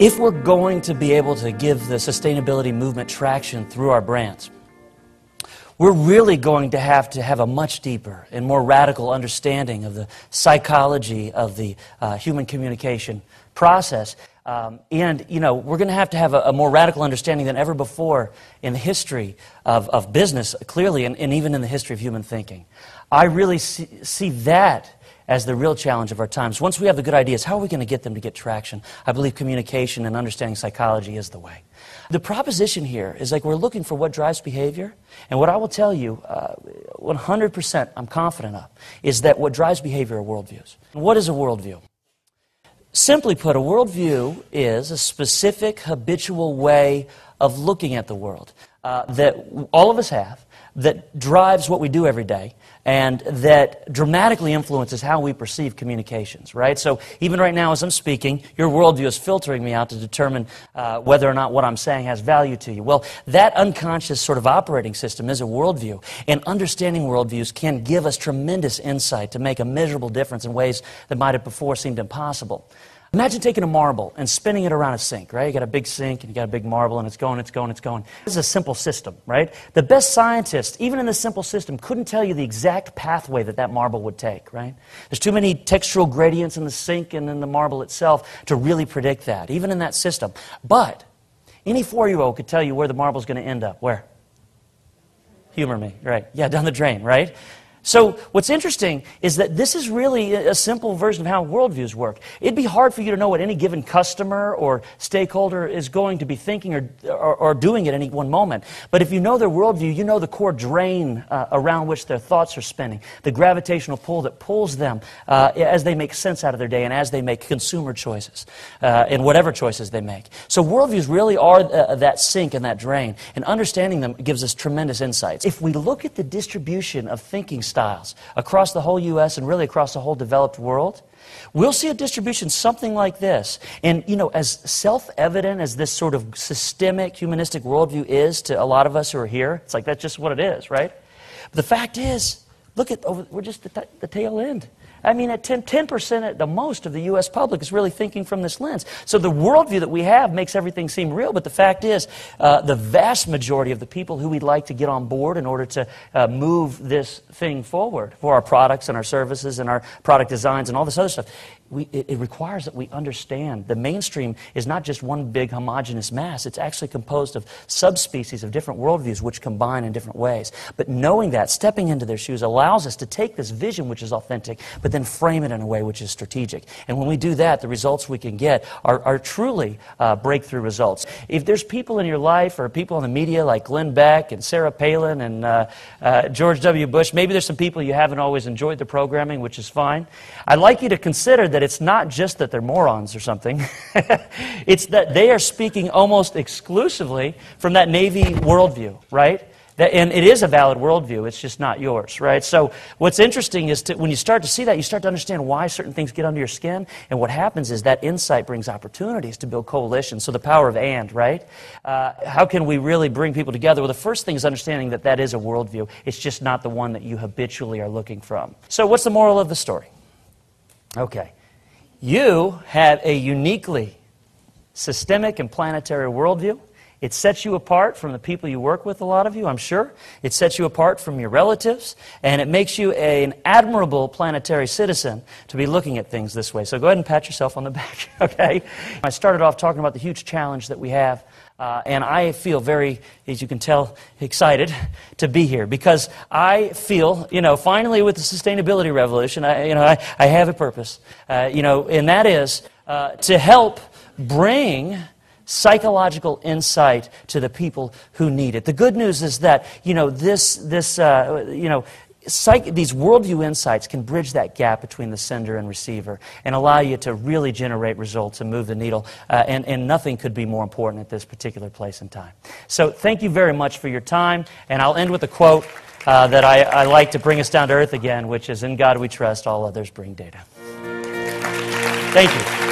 If we're going to be able to give the sustainability movement traction through our brands, we're really going to have a much deeper and more radical understanding of the psychology of the human communication process. And, you know, we're going to have a more radical understanding than ever before in the history of business, clearly, and even in the history of human thinking. I really see that as the real challenge of our times. Once we have the good ideas, how are we going to get them to get traction? I believe communication and understanding psychology is the way. The proposition here is like we're looking for what drives behavior, and what I will tell you, 100% I'm confident of, is that what drives behavior are worldviews. What is a worldview? Simply put, a worldview is a specific, habitual way of looking at the world that all of us have, that drives what we do every day, and that dramatically influences how we perceive communications, right? So even right now as I'm speaking, your worldview is filtering me out to determine whether or not what I'm saying has value to you. Well, that unconscious sort of operating system is a worldview, and understanding worldviews can give us tremendous insight to make a measurable difference in ways that might have before seemed impossible. Imagine taking a marble and spinning it around a sink, right? You got a big sink and you got a big marble and it's going, it's going, it's going. This is a simple system, right? The best scientists, even in this simple system, couldn't tell you the exact pathway that marble would take, right? There's too many textural gradients in the sink and in the marble itself to really predict that, even in that system. But any 4-year-old could tell you where the marble's going to end up. Where? Humor me, right? Yeah, down the drain, right? So what's interesting is that this is really a simple version of how worldviews work. It'd be hard for you to know what any given customer or stakeholder is going to be thinking or doing at any one moment. But if you know their worldview, you know the core drain around which their thoughts are spinning, the gravitational pull that pulls them as they make sense out of their day and as they make consumer choices and whatever choices they make. So worldviews really are that sink and that drain, and understanding them gives us tremendous insights. If we look at the distribution of thinking styles across the whole U.S. and really across the whole developed world, we'll see a distribution something like this. And, you know, as self-evident as this sort of systemic humanistic worldview is to a lot of us who are here, it's like that's just what it is, right? But the fact is, look at, we're just at the tail end. I mean, at 10% at the most of the U.S. public is really thinking from this lens. So the worldview that we have makes everything seem real, but the fact is the vast majority of the people who we'd like to get on board in order to move this thing forward for our products and our services and our product designs and all this other stuff, it requires that we understand the mainstream is not just one big homogeneous mass. It's actually composed of subspecies of different worldviews which combine in different ways. But knowing that, stepping into their shoes, allows us to take this vision which is authentic, but then frame it in a way which is strategic. And when we do that, the results we can get are truly breakthrough results. If there's people in your life or people in the media like Glenn Beck and Sarah Palin and George W. Bush, maybe there's some people you haven't always enjoyed the programming, which is fine. I'd like you to consider that it's not just that they're morons or something. It's that they are speaking almost exclusively from that Navy worldview, right? And it is a valid worldview, it's just not yours, right? So what's interesting is when you start to see that, you start to understand why certain things get under your skin, and what happens is that insight brings opportunities to build coalitions. So the power of and, right? How can we really bring people together? Well, the first thing is understanding that that is a worldview. It's just not the one that you habitually are looking from. So what's the moral of the story? Okay. You have a uniquely systemic and planetary worldview. It sets you apart from the people you work with, a lot of you, I'm sure. It sets you apart from your relatives, and it makes you an admirable planetary citizen to be looking at things this way. So go ahead and pat yourself on the back, okay? I started off talking about the huge challenge that we have, and I feel very, as you can tell, excited to be here, because I feel, you know, finally with the sustainability revolution, I have a purpose, and that is to help bring psychological insight to the people who need it. The good news is that, these worldview insights can bridge that gap between the sender and receiver and allow you to really generate results and move the needle. And nothing could be more important at this particular place and time. So thank you very much for your time. And I'll end with a quote that I like to bring us down to earth again, which is, "In God we trust, all others bring data." Thank you.